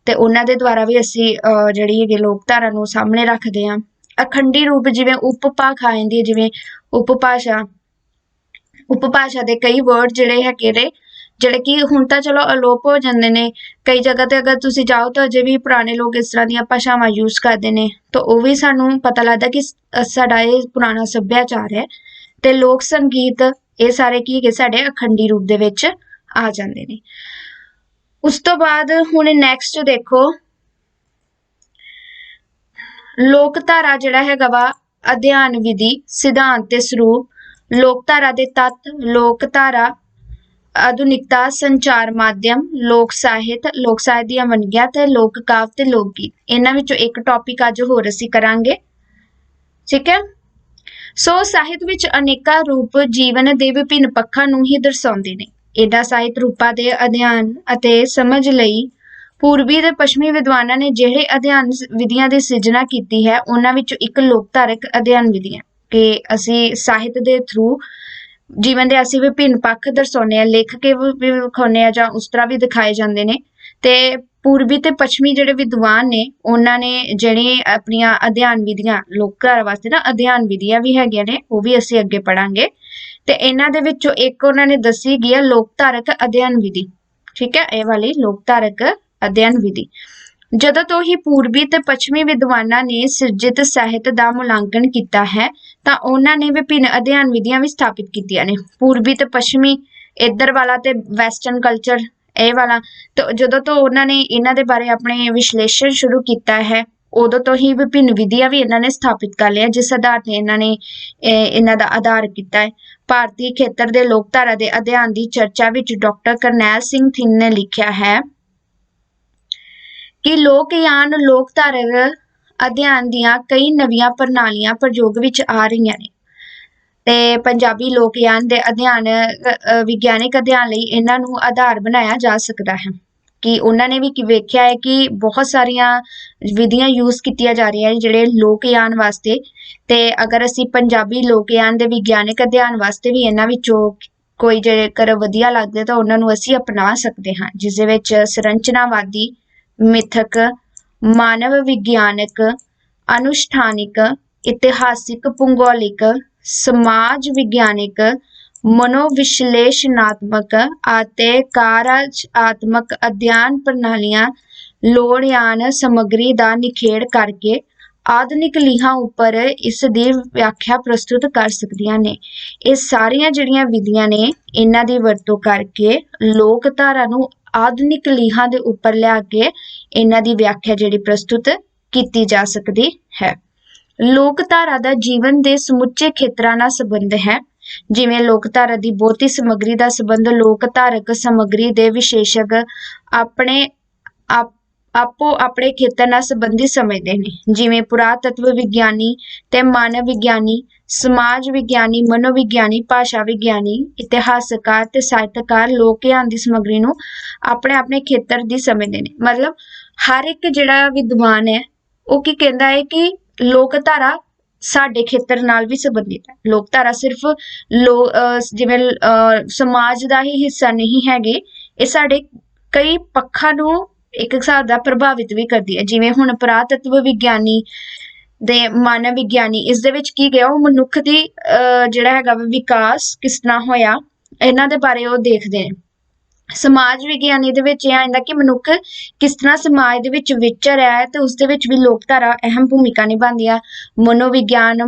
ਤੇ ਉਹਨਾਂ ਦੇ ਦੁਆਰਾ ਵੀ ਅਸੀਂ ਜਿਹੜੀ ਹੈਗੀ ਲੋਕ ਧਾਰਾ ਨੂੰ ਸਾਹਮਣੇ ਰੱਖਦੇ ਹਾਂ। ਅਖੰਡੀ ਰੂਪ, ਜਿਵੇਂ ਉਪਭਾਖਾ ਆਉਂਦੀ ਹੈ, ਜਿਵੇਂ ਉਪਭਾਸ਼ਾ ਦੇ ਕਈ ਵਰਡ ਜਿਹੜੇ ਹੈਗੇ ਨੇ, ਜਿਹੜੇ ਕਿ ਹੁਣ ਤਾਂ ਚਲੋ ਅਲੋਪ ਹੋ ਜਾਂਦੇ ਨੇ। ਕਈ ਜਗ੍ਹਾ ਤੇ ਅਗਰ ਤੁਸੀਂ ਜਾਓ ਤਾਂ ਅਜੇ ਵੀ ਪੁਰਾਣੇ ਲੋਕ ਇਸ ਤਰ੍ਹਾਂ ਦੀਆਂ ਭਾਸ਼ਾਵਾਂ ਯੂਜ਼ ਕਰਦੇ ਨੇ, ਤਾਂ ਉਹ ਵੀ ਸਾਨੂੰ ਪਤਾ ਲੱਗਦਾ ਕਿ ਸਾਡਾ ਇਹ ਪੁਰਾਣਾ ਸੱਭਿਆਚਾਰ ਹੈ। ਤੇ ਲੋਕ ਸੰਗੀਤ, ਇਹ ਸਾਰੇ ਕੀ ਹੈਗੇ ਸਾਡੇ ਅਖੰਡੀ ਰੂਪ ਦੇ ਵਿੱਚ ਆ ਜਾਂਦੇ ਨੇ। ਉਸ ਤੋਂ ਬਾਅਦ ਹੁਣ ਨੈਕਸਟ ਦੇਖੋ, ਲੋਕ ਧਾਰਾ ਜਿਹੜਾ ਹੈਗਾ ਵਾ, ਅਧਿਐਨ ਵਿਧੀ, ਸਿਧਾਂਤ ਤੇ ਸਰੂਪ, ਲੋਕ ਧਾਰਾ ਦੇ ਤੱਤ, ਲੋਕ ਧਾਰਾ, ਆਧੁਨਿਕਤਾ, ਸੰਚਾਰ ਮਾਧਿਅਮ, ਲੋਕ ਸਾਹਿਤ ਦੀਆਂ ਵੰਨਗੀਆਂ, ਤੇ ਲੋਕ ਕਾਵਿ ਤੇ ਲੋਕ ਗੀਤ। ਇਹਨਾਂ ਵਿੱਚੋਂ ਇੱਕ ਟੌਪਿਕ ਅੱਜ ਹੋਰ ਅਸੀਂ ਕਰਾਂਗੇ, ਠੀਕ ਹੈ। ਸੋ ਸਾਹਿਤ ਵਿੱਚ ਅਨੇਕਾਂ ਰੂਪ ਜੀਵਨ ਦੇ ਵਿਭਿੰਨ ਪੱਖਾਂ ਨੂੰ ਹੀ ਦਰਸਾਉਂਦੇ ਨੇ। ਇਹਨਾਂ ਸਾਹਿਤ ਰੂਪਾਂ ਦੇ ਅਧਿਐਨ ਅਤੇ ਸਮਝ ਲਈ ਪੂਰਬੀ ਤੇ ਪੱਛਮੀ ਵਿਦਵਾਨਾਂ ਨੇ ਜਿਹੜੇ ਅਧਿਐਨ ਵਿਧੀਆਂ ਦੀ ਸਿਰਜਣਾ ਕੀਤੀ ਹੈ, ਉਹਨਾਂ ਵਿੱਚੋਂ ਇੱਕ ਲੋਕਧਾਰਕ ਅਧਿਐਨ ਵਿਧੀਆਂ, ਕਿ ਅਸੀਂ ਸਾਹਿਤ ਦੇ ਥਰੂ ਜੀਵਨ ਦੇ ਅਸੀਂ ਵਿਭਿੰਨ ਪੱਖ ਦਰਸਾਉਂਦੇ ਹਾਂ, ਲਿਖ ਕੇ ਵੀ ਵਿਖਾਉਂਦੇ ਹਾਂ, ਜਾਂ ਉਸ ਤਰ੍ਹਾਂ ਵੀ ਦਿਖਾਏ ਜਾਂਦੇ ਨੇ। ਤੇ ਪੂਰਬੀ ਤੇ ਪੱਛਮੀ ਜਿਹੜੇ ਵਿਦਵਾਨ ਨੇ, ਉਹਨਾਂ ਨੇ ਜਿਹੜੇ ਆਪਣੀਆਂ ਅਧਿਐਨ ਵਿਧੀਆਂ, ਲੋਕਧਾਰਾ ਵਾਸਤੇ ਨਾ ਅਧਿਐਨ ਵਿਧੀਆਂ ਵੀ ਹੈਗੀਆਂ ਨੇ, ਉਹ ਵੀ ਅਸੀਂ ਅੱਗੇ ਪੜਾਂਗੇ। ਤੇ ਇਹਨਾਂ ਦੇ ਵਿੱਚੋਂ ਇੱਕ ਉਹਨਾਂ ਨੇ ਦੱਸੀ ਗਈ ਹੈ ਲੋਕਧਾਰਕ ਅਧਿਐਨ ਵਿਧੀ, ਠੀਕ ਹੈ, ਇਹ ਵਾਲੀ ਲੋਕਧਾਰਕ ਅਧਿਐਨ ਵਿਧੀ। ਜਦੋਂ ਤੋਂ ਹੀ ਪੂਰਬੀ ਤੇ ਪੱਛਮੀ ਵਿਦਵਾਨਾਂ ਨੇ ਸਿਰਜਿਤ ਸਾਹਿਤ ਦਾ ਮੁਲਾਂਕਣ ਕੀਤਾ ਹੈ, ਤਾਂ ਉਹਨਾਂ ਨੇ ਵਿਭਿੰਨ ਅਧਿਐਨ ਵਿਧੀਆਂ ਵੀ ਸਥਾਪਿਤ ਕੀਤੀਆਂ ਨੇ। ਪੂਰਬੀ ਤੇ ਪੱਛਮੀ, ਇੱਧਰ ਵਾਲਾ ਤੇ ਵੈਸਟਰਨ ਕਲਚਰ ਇਹ ਵਾਲਾ, ਤੇ ਜਦੋਂ ਤੋਂ ਉਹਨਾਂ ਨੇ ਇਹਨਾਂ ਦੇ ਬਾਰੇ ਆਪਣੇ ਵਿਸ਼ਲੇਸ਼ਣ ਸ਼ੁਰੂ ਕੀਤਾ ਹੈ, ਉਦੋਂ ਤੋਂ ਹੀ ਵਿਭਿੰਨ ਵਿਧੀਆਂ ਵੀ ਇਹਨਾਂ ਨੇ ਸਥਾਪਿਤ ਕਰ ਲਿਆ, ਜਿਸ ਆਧਾਰ ਤੇ ਇਹਨਾਂ ਦਾ ਆਧਾਰ ਕੀਤਾ ਹੈ। ਭਾਰਤੀ ਖੇਤਰ ਦੇ ਲੋਕਧਾਰਾ ਦੇ ਅਧਿਐਨ ਦੀ ਚਰਚਾ ਵਿੱਚ ਡਾਕਟਰ ਕਰਨੈਲ ਸਿੰਘ ਥਿੰਦ ਨੇ ਲਿਖਿਆ ਹੈ ਕਿ ਲੋਕਯਾਨ ਲੋਕਧਾਰਕ ਅਧਿਐਨ ਦੀਆਂ ਕਈ ਨਵੀਆਂ ਪ੍ਰਣਾਲੀਆਂ ਪ੍ਰਯੋਗ ਵਿੱਚ ਆ ਰਹੀਆਂ ਨੇ, ਤੇ ਪੰਜਾਬੀ ਲੋਕਯਾਨ ਦੇ ਅਧਿਐਨ, ਵਿਗਿਆਨਿਕ ਅਧਿਐਨ ਲਈ ਇਹਨਾਂ ਨੂੰ ਆਧਾਰ ਬਣਾਇਆ ਜਾ ਸਕਦਾ ਹੈ। ਕਿ ਉਹਨਾਂ ਨੇ ਵੀ ਵੇਖਿਆ ਹੈ ਕਿ ਬਹੁਤ ਸਾਰੀਆਂ ਵਿਧੀਆਂ ਯੂਜ਼ ਕੀਤੀਆਂ ਜਾ ਰਹੀਆਂ ਜਿਹੜੇ ਲੋਕਯਾਨ ਵਾਸਤੇ, ਤੇ ਅਗਰ ਅਸੀਂ ਪੰਜਾਬੀ ਲੋਕਯਾਨ ਦੇ ਵਿਗਿਆਨਿਕ ਅਧਿਐਨ ਵਾਸਤੇ ਵੀ ਇਹਨਾਂ ਵਿੱਚੋਂ ਕੋਈ ਜੇਕਰ ਵਧੀਆ ਲੱਗਦੇ ਤਾਂ ਉਹਨਾਂ ਨੂੰ ਅਸੀਂ ਅਪਣਾ ਸਕਦੇ ਹਾਂ, ਜਿਸ ਦੇ ਵਿੱਚ ਸੰਰਚਨਾਵਾਦੀ, ਮਿਥਕ, ਮਾਨਵ ਵਿਗਿਆਨਕ, ਅਨੁਸ਼ਠਾਨਿਕ, ਇਤਿਹਾਸਿਕ, ਭੂਗੋਲਿਕ, ਸਮਾਜ ਵਿਗਿਆਨਿਕ, ਮਨੋਵਿਸ਼ਲੇਸ਼ਣਾਤਮਕ ਅਤੇ ਕਾਰਜਾਤਮਕ ਅਧਿਐਨ ਪ੍ਰਣਾਲੀਆਂ ਲੋੜੀਂਦ ਸਮੱਗਰੀ ਦਾ ਨਿਖੇੜ ਕਰਕੇ ਆਧੁਨਿਕ ਲੀਹਾਂ ਉੱਪਰ ਇਸ ਦੀ ਵਿਆਖਿਆ ਪ੍ਰਸਤੁਤ ਕਰ ਸਕਦੀਆਂ ਨੇ। ਇਹ ਸਾਰੀਆਂ ਜਿਹੜੀਆਂ ਵਿਧੀਆਂ ਨੇ, ਇਹਨਾਂ ਦੀ ਵਰਤੋਂ ਕਰਕੇ ਲੋਕਧਾਰਾ ਨੂੰ ਆਧੁਨਿਕ ਲੀਹਾਂ ਦੇ ਉੱਪਰ ਲਿਆ ਕੇ ਇਹਨਾਂ ਦੀ ਵਿਆਖਿਆ ਜਿਹੜੀ ਪ੍ਰਸਤੁਤ ਕੀਤੀ ਜਾ ਸਕਦੀ ਹੈ। ਲੋਕਧਾਰਾ ਦਾ ਜੀਵਨ ਦੇ ਸਮੁੱਚੇ ਖੇਤਰਾਂ ਨਾਲ ਸੰਬੰਧ ਹੈ, ਜਿਵੇਂ ਲੋਕਧਾਰਾ ਦੀ ਬਹੁਤੀ ਸਮੱਗਰੀ ਦਾ ਸੰਬੰਧ ਲੋਕਧਾਰਕ ਸਮੱਗਰੀ ਦੇ ਵਿਸ਼ੇਸ਼ਕ ਆਪਣੇ ਆਪੋ ਆਪਣੇ ਖੇਤਰ ਨਾਲ ਸੰਬੰਧਿਤ ਸਮਝਦੇ ਨੇ, ਜਿਵੇਂ ਪੁਰਾਤਤਵ ਵਿਗਿਆਨੀ ਤੇ ਮਾਨਵ ਵਿਗਿਆਨੀ, ਸਮਾਜ ਵਿਗਿਆਨੀ, ਮਨੋਵਿਗਿਆਨੀ, ਭਾਸ਼ਾ ਵਿਗਿਆਨੀ, ਇਤਿਹਾਸਕਾਰ ਤੇ ਸਾਹਿਤਕਾਰ ਲੋਕ ਗਿਆਨ ਦੀ ਸਮੱਗਰੀ ਨੂੰ ਆਪਣੇ ਆਪਣੇ ਖੇਤਰ ਦੀ ਸਮਝਦੇ ਨੇ। ਮਤਲਬ ਹਰ ਇੱਕ ਜਿਹੜਾ ਵਿਦਵਾਨ ਹੈ ਉਹ ਕੀ ਕਹਿੰਦਾ ਹੈ ਕਿ ਲੋਕਧਾਰਾ ਸਾਡੇ ਖੇਤਰ ਨਾਲ ਵੀ ਸੰਬੰਧਿਤ ਹੈ। ਲੋਕਧਾਰਾ ਸਿਰਫ ਜਿਵੇਂ ਸਮਾਜ ਦਾ ਹੀ ਹਿੱਸਾ ਨਹੀਂ ਹੈਗੇ, ਇਹ ਸਾਡੇ ਕਈ ਪੱਖਾਂ ਨੂੰ ਇੱਕ ਹਿਸਾਬ ਦਾ ਪ੍ਰਭਾਵਿਤ ਵੀ ਕਰਦੀ ਹੈ। ਜਿਵੇਂ ਹੁਣ ਪੁਰਾਤਤਵ ਵਿਗਿਆਨੀ ਦੇ ਮਾਨਵ ਵਿਗਿਆਨੀ, ਇਸ ਦੇ ਵਿੱਚ ਕੀ ਗਿਆ, ਉਹ ਮਨੁੱਖ ਦੀ ਜਿਹੜਾ ਹੈਗਾ ਵਿਕਾਸ ਕਿਸ ਤਰ੍ਹਾਂ ਹੋਇਆ ਇਹਨਾਂ ਦੇ ਬਾਰੇ ਉਹ ਦੇਖਦੇ ਨੇ। ਸਮਾਜ ਵਿਗਿਆਨੀ ਦੇ ਵਿੱਚ ਇਹ ਆਉਂਦਾ ਕਿ ਮਨੁੱਖ ਕਿਸ ਤਰ੍ਹਾਂ ਸਮਾਜ ਦੇ ਵਿੱਚ ਵਿਚਰ ਰਿਹਾ ਹੈ ਤੇ ਉਸ ਦੇ ਵਿੱਚ ਵੀ ਲੋਕਧਾਰਾ ਅਹਿਮ ਭੂਮਿਕਾ ਨਿਭਾਉਂਦੀ ਆ। ਮਨੋਵਿਗਿਆਨ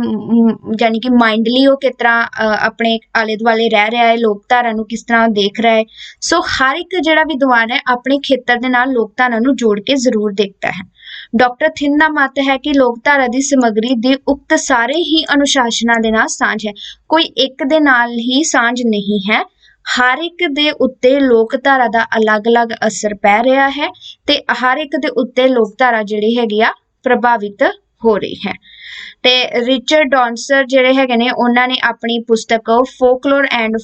ਯਾਨੀ ਕਿ ਮਾਈਂਡਲੀ ਉਹ ਕਿਸ ਤਰ੍ਹਾਂ ਆਪਣੇ ਆਲੇ ਦੁਆਲੇ ਰਹਿ ਰਿਹਾ ਹੈ, ਲੋਕਧਾਰਾ ਨੂੰ ਕਿਸ ਤਰ੍ਹਾਂ ਦੇਖ ਰਿਹਾ ਹੈ। ਸੋ ਹਰ ਇੱਕ ਜਿਹੜਾ ਵਿਦਵਾਨ ਹੈ ਆਪਣੇ ਖੇਤਰ ਦੇ ਨਾਲ ਲੋਕਧਾਰਾ ਨੂੰ ਜੋੜ ਕੇ ਜ਼ਰੂਰ ਦੇਖਦਾ ਹੈ। ਡਾਕਟਰ ਥਿੰਨ ਦਾ ਮੱਤ ਹੈ ਕਿ ਲੋਕਧਾਰਾ ਦੀ ਸਮੱਗਰੀ ਦੀ ਉਕਤ ਸਾਰੇ ਹੀ ਅਨੁਸ਼ਾਸਨਾਂ ਦੇ ਨਾਲ ਸਾਂਝ ਹੈ, ਕੋਈ ਇੱਕ ਦੇ ਨਾਲ ਹੀ ਸਾਂਝ ਨਹੀਂ ਹੈ। ਹਰ ਇੱਕ ਦੇ ਉੱਤੇ ਲੋਕਧਾਰਾ ਦਾ ਅਲੱਗ-ਅਲੱਗ ਅਸਰ ਪੈ ਰਿਹਾ ਹੈ ਤੇ ਹਰ ਇੱਕ ਦੇ ਉੱਤੇ ਲੋਕਧਾਰਾ ਜਿਹੜੀ ਹੈਗੀ ਆ ਪ੍ਰਭਾਵਿਤ ਹੋ ਰਹੀ ਹੈ। ਤੇ ਰਿਚਰਡ ਡੌਨਸਰ ਜਿਹੜੇ ਹੈਗੇ ਨੇ ਉਹਨਾਂ ਨੇ ਆਪਣੀ ਪੁਸਤਕ ਫੋਕਲੋਰ ਐਂਡ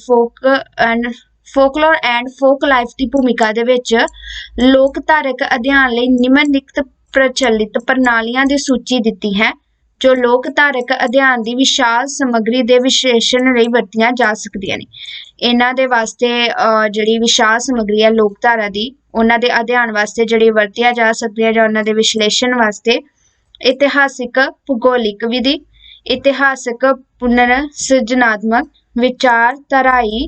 ਫੋਕ ਲਾਈਫ ਦੀ ਭੂਮਿਕਾ ਦੇ ਵਿੱਚ ਲੋਕਧਾਰਕ ਅਧਿਐਨ ਲਈ ਨਿਮਨਲਿਖਤ ਪ੍ਰਚਲਿਤ ਪ੍ਰਣਾਲੀਆਂ ਦੀ ਸੂਚੀ ਦਿੱਤੀ ਹੈ ਜੋ ਲੋਕਧਾਰਕ ਅਧਿਐਨ ਦੀ ਵਿਸ਼ਾਲ ਸਮੱਗਰੀ ਦੇ ਵਿਸ਼ਲੇਸ਼ਣ ਲਈ ਵਰਤੀਆਂ ਜਾ ਸਕਦੀਆਂ ਨੇ। ਇਹਨਾਂ ਦੇ ਵਾਸਤੇ ਜਿਹੜੀ ਵਿਸ਼ਾਲ ਸਮੱਗਰੀ ਹੈ ਲੋਕਧਾਰਾ ਦੀ, ਉਹਨਾਂ ਦੇ ਅਧਿਐਨ ਵਾਸਤੇ ਜਿਹੜੀ ਵਰਤੀਆਂ ਜਾ ਸਕਦੀਆਂ ਜਾਂ ਉਹਨਾਂ ਦੇ ਵਿਸ਼ਲੇਸ਼ਣ ਵਾਸਤੇ ਇਤਿਹਾਸਿਕ ਭੂਗੋਲਿਕ ਵਿਧੀ, ਇਤਿਹਾਸਕ ਪੁਨਰ ਸਿਰਜਨਾਤਮਕ, ਵਿਚਾਰਧਾਰਾਈ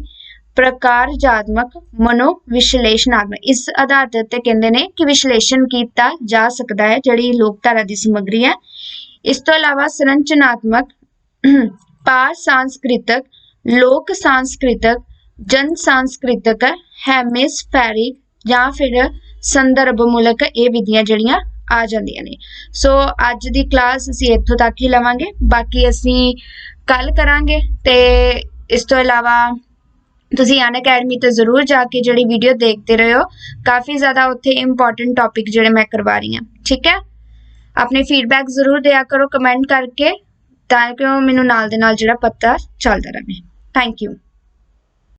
ਪ੍ਰਕਾਰਜਾਤਮਕ, ਮਨੋ ਵਿਸ਼ਲੇਸ਼ਣਾਤਮਕ। ਇਸ ਆਧਾਰ ਦੇ ਉੱਤੇ ਕਹਿੰਦੇ ਨੇ ਕਿ ਵਿਸ਼ਲੇਸ਼ਣ ਕੀਤਾ ਜਾ ਸਕਦਾ ਹੈ ਜਿਹੜੀ ਲੋਕਧਾਰਾ ਦੀ ਸਮੱਗਰੀ ਹੈ। ਇਸ ਤੋਂ ਇਲਾਵਾ ਸੰਰਚਨਾਤਮਕ, ਪਾਰ ਸਾਂਸਕ੍ਰਿਤਕ, ਲੋਕ ਸਾਂਸਕ੍ਰਿਤਕ, ਜਨ ਸਾਂਸਕ੍ਰਿਤਕ, ਹੈਮਿਸਫੈਰਿਕ ਜਾਂ ਫਿਰ ਸੰਦਰਭਮੂਲਕ ਇਹ ਵਿਧੀਆਂ ਜਿਹੜੀਆਂ ਆ ਜਾਂਦੀਆਂ ਨੇ। ਸੋ ਅੱਜ ਦੀ ਕਲਾਸ ਅਸੀਂ ਇੱਥੋਂ ਤੱਕ ਹੀ ਲਵਾਂਗੇ, ਬਾਕੀ ਅਸੀਂ ਕੱਲ ਕਰਾਂਗੇ। ਤੇ ਇਸ ਤੋਂ ਇਲਾਵਾ ਤੁਸੀਂ ਅਨਅਕੈਡਮੀ ਤੇ ਜ਼ਰੂਰ ਜਾ ਕੇ ਜਿਹੜੀ ਵੀਡੀਓ ਦੇਖਦੇ ਰਹੇ ਹੋ, ਕਾਫੀ ਜ਼ਿਆਦਾ ਉੱਥੇ ਇੰਪੋਰਟੈਂਟ ਟੌਪਿਕ ਜਿਹੜੇ ਮੈਂ ਕਰਵਾ ਰਹੀ ਹਾਂ। ਠੀਕ ਹੈ, ਆਪਣੇ ਫੀਡਬੈਕ ਜ਼ਰੂਰ ਦਿਆ ਕਰੋ ਕਮੈਂਟ ਕਰਕੇ, ਤਾਂ ਕਿ ਮੈਨੂੰ ਨਾਲ ਦੇ ਨਾਲ ਜਿਹੜਾ ਪਤਾ ਚੱਲਦਾ ਰਹੇ। Thank you.